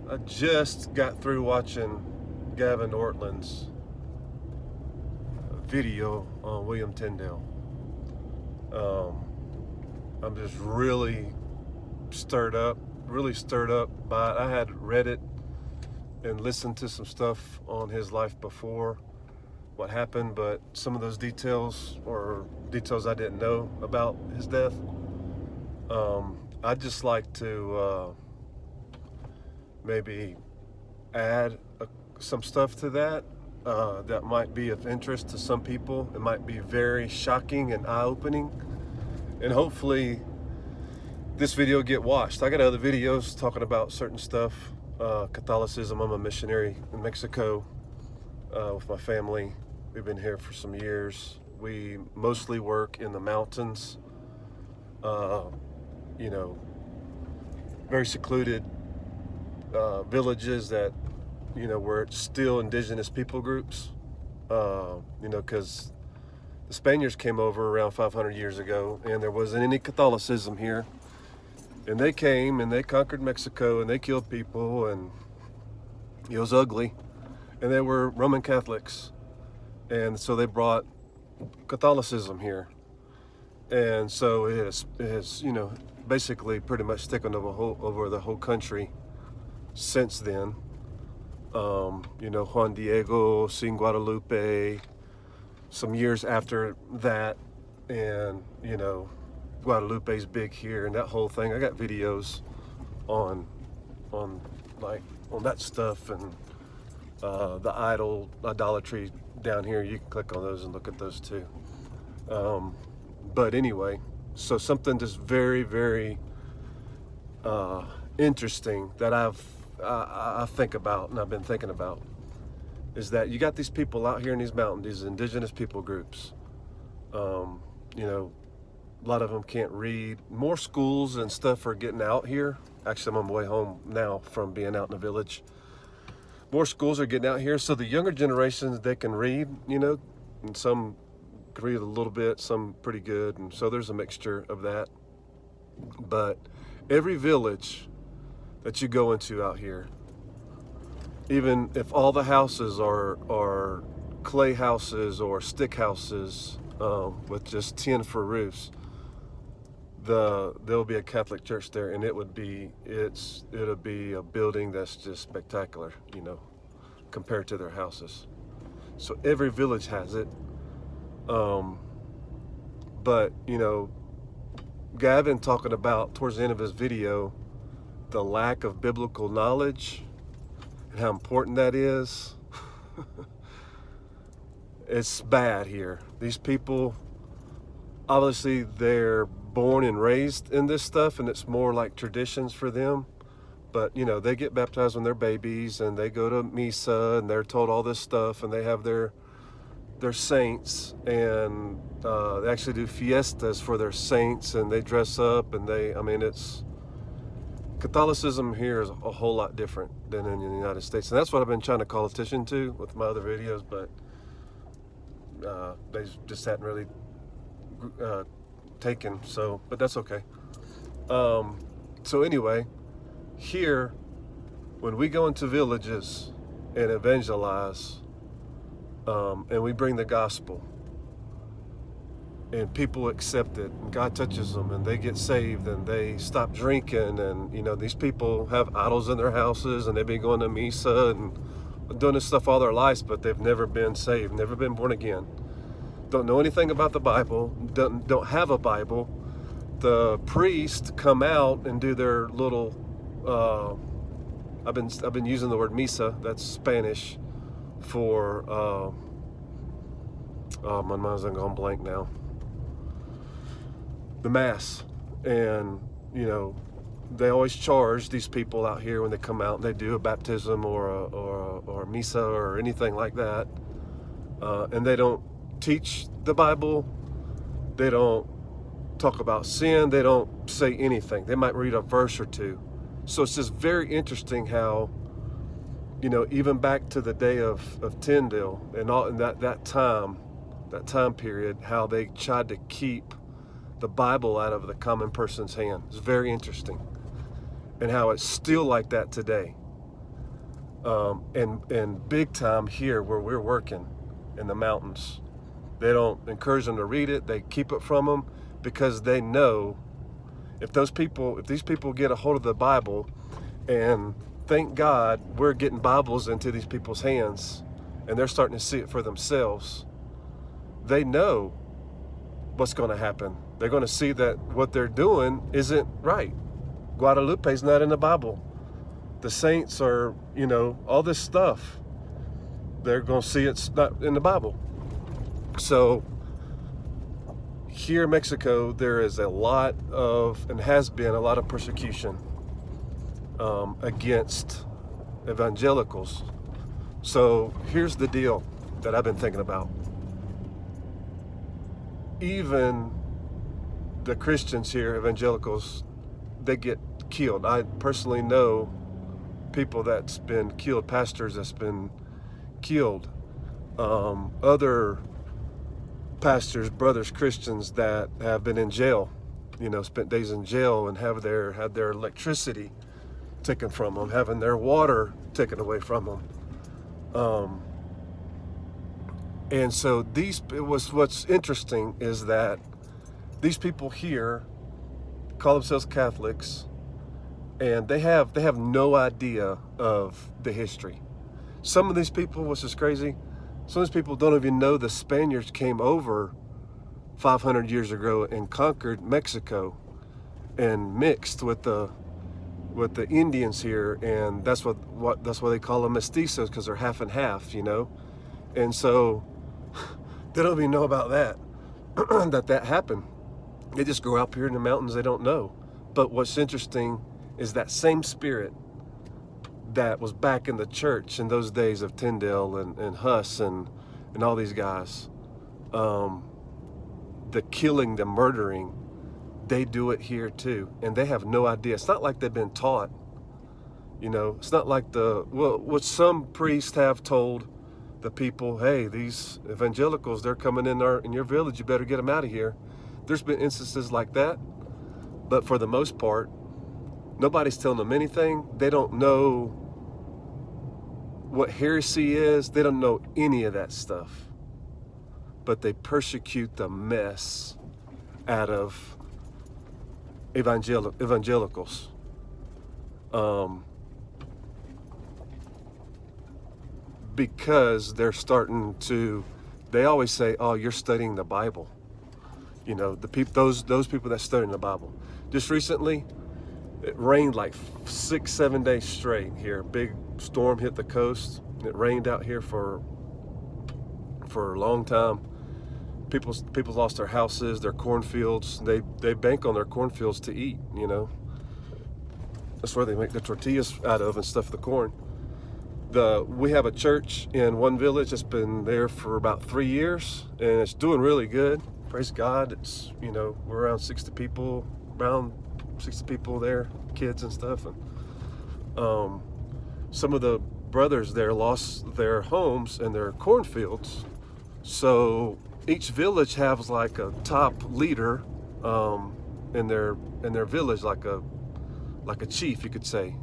I just got through watching Gavin Ortlund's video on William Tyndale. I'm just really stirred up by it. I had read it and listened to some stuff on his life before what happened, but some of those details I didn't know about his death. I'd just like to maybe add some stuff to that that might be of interest to some people. It might be very shocking and eye-opening, and hopefully this video get watched. I got other videos talking about certain stuff. Catholicism. I'm a missionary in Mexico with my family. We've been here for some years. We mostly work in the mountains, very secluded villages that, where it's still indigenous people groups, because the Spaniards came over around 500 years ago and there wasn't any Catholicism here. And they came and they conquered Mexico and they killed people and it was ugly. And they were Roman Catholics. And so they brought Catholicism here. And so it has basically pretty much taken over the whole country since then. Juan Diego, Sin Guadalupe, some years after that, and, Guadalupe's big here and that whole thing. I got videos on that stuff and the idolatry down here. You can click on those and look at those too. But anyway, so something just very, very interesting that I think about and I've been thinking about is that you got these people out here in these mountains, these indigenous people groups. A lot of them can't read. More schools and stuff are getting out here. Actually, I'm on my way home now from being out in the village. More schools are getting out here, so the younger generations, they can read, and some can read a little bit, some pretty good, and so there's a mixture of that. But every village that you go into out here, even if all the houses are clay houses or stick houses with just tin for roofs, there'll be a Catholic church there, and it'll be a building that's just spectacular, compared to their houses. So every village has it. But Gavin talking about towards the end of his video the lack of biblical knowledge and how important that is. It's bad here. These people, obviously they're born and raised in this stuff and it's more like traditions for them, but they get baptized when they're babies and they go to misa and they're told all this stuff and they have their saints and they actually do fiestas for their saints and they dress up and it's Catholicism here is a whole lot different than in the United States, and that's what I've been trying to call attention to with my other videos, but they just hadn't really taken, but that's okay. So anyway, here, when we go into villages and evangelize, and we bring the gospel, and people accept it, and God touches them, and they get saved, and they stop drinking, and these people have idols in their houses, and they've been going to misa and doing this stuff all their lives, but they've never been saved, never been born again. Don't know anything about the Bible, don't have a Bible. The priests come out and do their little, I've been using the word misa, that's Spanish for, my mind's gone blank now. The Mass. And, they always charge these people out here when they come out and they do a baptism or a misa or anything like that. And they don't teach the Bible. They don't talk about sin. They don't say anything. They might read a verse or two. So it's just very interesting how, even back to the day of Tyndale and all in that time period, how they tried to keep the Bible out of the common person's hand. It's very interesting. And how it's still like that today. And big time here where we're working in the mountains. They don't encourage them to read it. They keep it from them because they know if these people get a hold of the Bible, and thank God we're getting Bibles into these people's hands and they're starting to see it for themselves. They know what's going to happen. They're going to see that what they're doing isn't right. Guadalupe's not in the Bible. The saints are, all this stuff. They're going to see it's not in the Bible. So here in Mexico, there is a lot of, and has been a lot of persecution against evangelicals. So here's the deal that I've been thinking about. Even the Christians here, evangelicals, they get killed. I personally know people that's been killed, pastors that's been killed, other pastors, brothers, Christians that have been in jail, spent days in jail and had their electricity taken from them, having their water taken away from them. And so what's interesting is that these people here call themselves Catholics, and they have no idea of the history. Some of these people, which is crazy, some of these people don't even know the Spaniards came over 500 years ago and conquered Mexico and mixed with the Indians here, and that's why they call them mestizos, because they're half and half, and so they don't even know about that that happened. They just grow up here in the mountains. They don't know. But what's interesting is that same spirit that was back in the church in those days of Tyndale and Huss and all these guys, the killing, the murdering, they do it here too, and they have no idea. It's not like they've been taught, it's not like what some priests have told the people, hey, these evangelicals, they're coming in your village, you better get them out of here. There's been instances like that, but for the most part, nobody's telling them anything. They don't know what heresy is. They don't know any of that stuff, but they persecute the mess out of evangelicals. Because they're starting to, they always say, oh, you're studying the Bible. Those people that study the Bible. Just recently, it rained like 6-7 days straight here. Big storm hit the coast. It rained out here for a long time. People lost their houses, their cornfields. They bank on their cornfields to eat, That's where they make the tortillas out of and stuff the corn. We have a church in one village that's been there for about 3 years, and it's doing really good. Praise God. It's, we're around 60 people there, kids and stuff. And some of the brothers there lost their homes and their cornfields. So each village has like a top leader in their village, like a chief, you could say,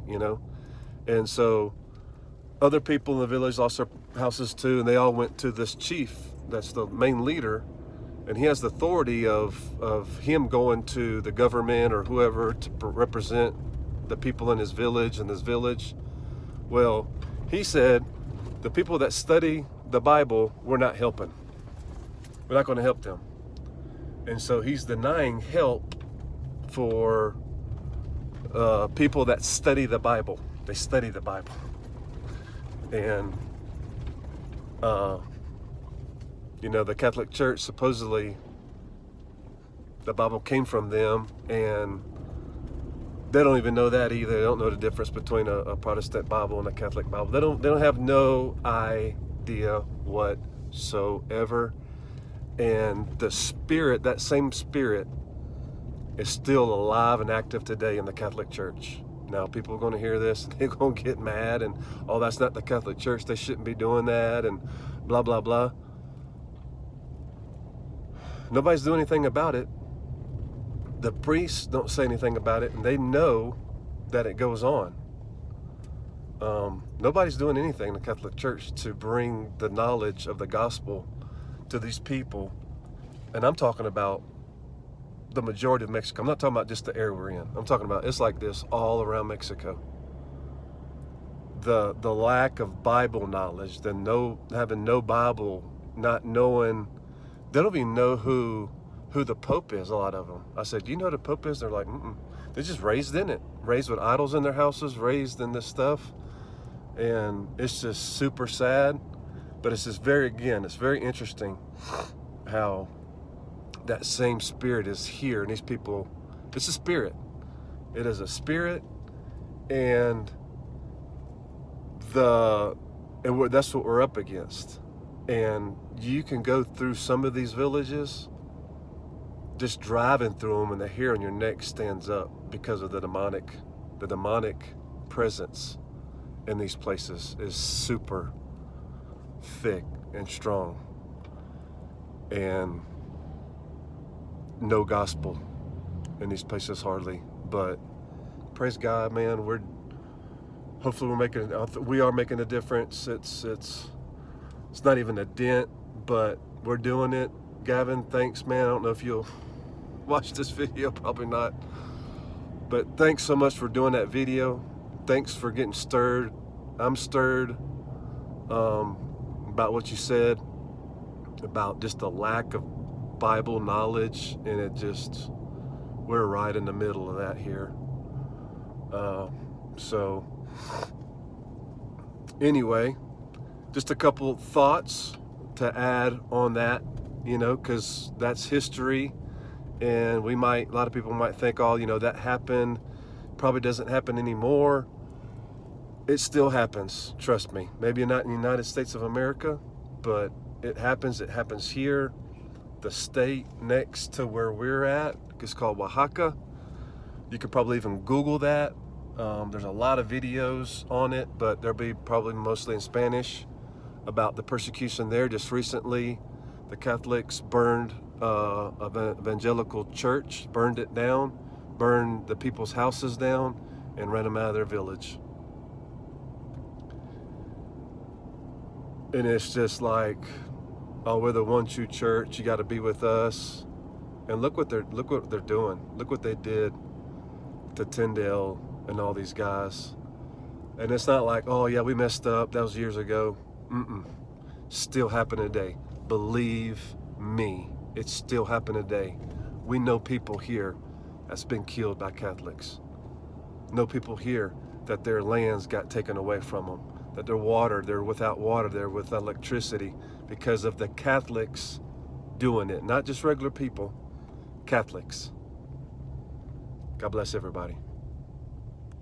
And so other people in the village lost their houses too, and they all went to this chief that's the main leader, and he has the authority of him going to the government or whoever to represent the people in his village and this village. Well, he said, the people that study the Bible, we're not helping. We're not going to help them. And so he's denying help for people that study the Bible. They study the Bible. And, the Catholic Church, supposedly the Bible came from them, and they don't even know that either. They don't know the difference between a Protestant Bible and a Catholic Bible. They don't have no idea whatsoever. And the spirit, that same spirit, is still alive and active today in the Catholic Church. Now, people are going to hear this, and they're going to get mad, and, oh, that's not the Catholic Church, they shouldn't be doing that, and blah, blah, blah. Nobody's doing anything about it. The priests don't say anything about it, and they know that it goes on. Nobody's doing anything in the Catholic Church to bring the knowledge of the gospel to these people. And I'm talking about the majority of Mexico. I'm not talking about just the area we're in. I'm talking about it's like this all around Mexico. The lack of Bible knowledge, having no Bible, not knowing, they don't even know who the Pope is, a lot of them. I said, do you know who the Pope is? They're like, mm-mm. They're just raised in it, raised with idols in their houses, raised in this stuff. And it's just super sad. But it's just it's very interesting how that same spirit is here. And these people, it's a spirit. It is a spirit. And that's what we're up against. And you can go through some of these villages, just driving through them, and the hair on your neck stands up because of the demonic presence in these places is super thick and strong, and no gospel in these places hardly. But praise God, man, hopefully we are making a difference. It's not even a dent, but we're doing it. Gavin, thanks, man. I don't know if you'll watch this video, probably not, but thanks so much for doing that video. Thanks for getting stirred. I'm stirred about what you said about just the lack of Bible knowledge, and we're right in the middle of that here. So anyway, just a couple thoughts to add on that, because that's history, and a lot of people might think, oh, that happened, probably doesn't happen anymore. It still happens, trust me. Maybe not in the United States of America, but it happens. It happens here. The state next to where we're at is called Oaxaca. You could probably even Google that. There's a lot of videos on it, but they'll be probably mostly in Spanish about the persecution there. Just recently, the Catholics burned an evangelical church, burned it down, burned the people's houses down, and ran them out of their village. And it's just like, oh, we're the one true church. You got to be with us. And look what they're doing. Look what they did to Tyndale and all these guys. And it's not like, oh yeah, we messed up. That was years ago. Still happening today. Believe me, it's still happening today. We know people here that's been killed by Catholics. Know people here that their lands got taken away from them. That they're without water, they're without electricity because of the Catholics doing it. Not just regular people, Catholics. God bless everybody.